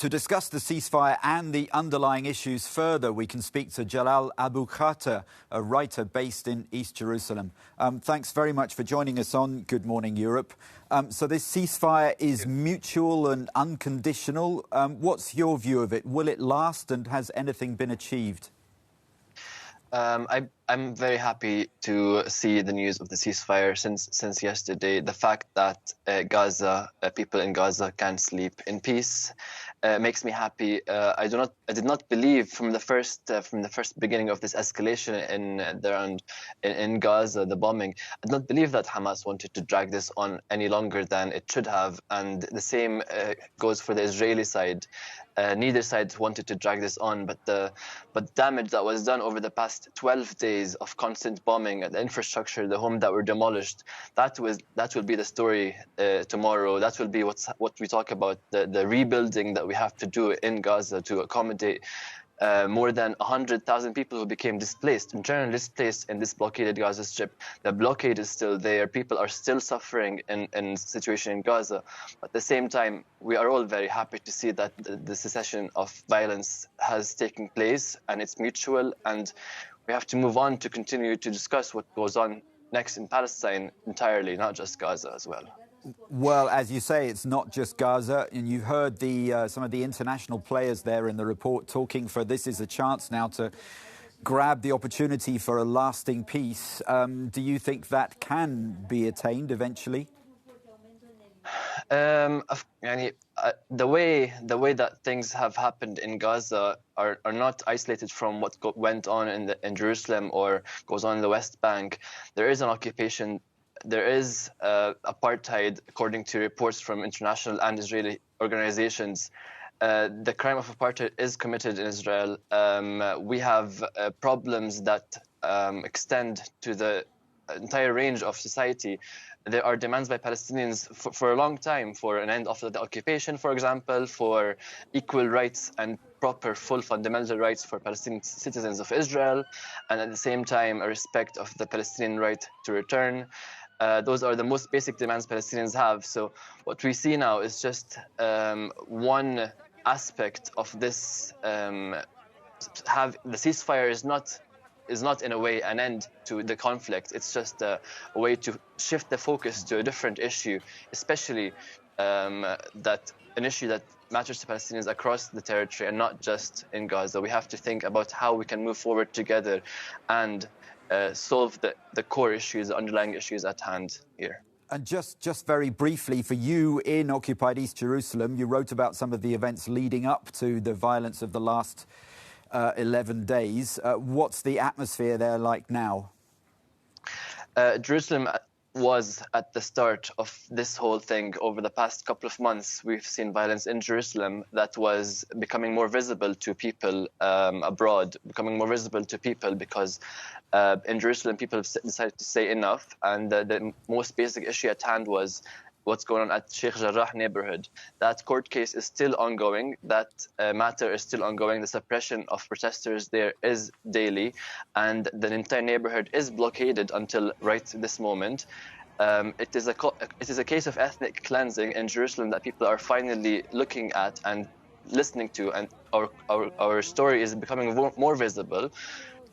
To discuss the ceasefire and the underlying issues further, we can speak to Jalal Abu Khater, a writer based in East Jerusalem. Thanks very much for joining us on Good Morning Europe. So this ceasefire is mutual and unconditional. What's your view of it? Will it last, and has anything been achieved? I'm very happy to see the news of the ceasefire since yesterday. The fact that Gaza, people in Gaza can sleep in peace, makes me happy. I did not believe from the first beginning of this escalation in Gaza, the bombing. I did not believe that Hamas wanted to drag this on any longer than it should have, and the same goes for the Israeli side. Neither side wanted to drag this on, but damage that was done over the past 12 days of constant bombing and the infrastructure, the homes that were demolished, that will be the story tomorrow. That will be what we talk about, the rebuilding that we have to do in Gaza to accommodate more than 100,000 people who became internally displaced in this blockaded Gaza Strip. The blockade is still there. People are still suffering in the situation in Gaza. But at the same time, we are all very happy to see that the cessation of violence has taken place, and it's mutual. And we have to move on to continue to discuss what goes on next in Palestine entirely, not just Gaza as well. Well, as you say, it's not just Gaza, and you've heard some of the international players there in the report talking for this is a chance now to grab the opportunity for a lasting peace. Do you think that can be attained eventually? The way that things have happened in Gaza are not isolated from what went on in Jerusalem or goes on in the West Bank. There is an occupation. There is apartheid, according to reports from international and Israeli organizations. The crime of apartheid is committed in Israel. We have problems that extend to the entire range of society. There are demands by Palestinians for a long time for an end of the occupation, for example, for equal rights and proper, full fundamental rights for Palestinian citizens of Israel, and at the same time, a respect of the Palestinian right to return. Those are the most basic demands Palestinians have. So what we see now is just one aspect of this. The ceasefire is not in a way an end to the conflict. It's just a way to shift the focus to a different issue, especially that an issue that matters to Palestinians across the territory and not just in Gaza. We have to think about how we can move forward together and solve the core issues, the underlying issues at hand here. And just very briefly, for you in occupied East Jerusalem, you wrote about some of the events leading up to the violence of the last 11 days. What's the atmosphere there like now? Jerusalem was at the start of this whole thing. Over the past couple of months, we've seen violence in Jerusalem that was becoming more visible to people abroad, becoming more visible to people because in Jerusalem, people have decided to say enough. And the most basic issue at hand was what's going on at Sheikh Jarrah neighborhood. That court case is still ongoing. That matter is still ongoing. The suppression of protesters there is daily, and the entire neighborhood is blockaded until right this moment. It is a case of ethnic cleansing in Jerusalem that people are finally looking at and listening to, and our story is becoming more visible.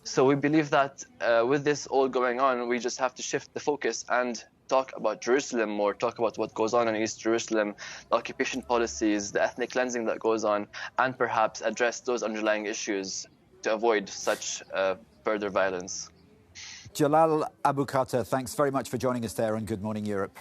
So we believe that with this all going on, we just have to shift the focus and talk about Jerusalem more, talk about what goes on in East Jerusalem, the occupation policies, the ethnic cleansing that goes on, and perhaps address those underlying issues to avoid such further violence. Jalal Abu Khater, thanks very much for joining us there on Good Morning Europe.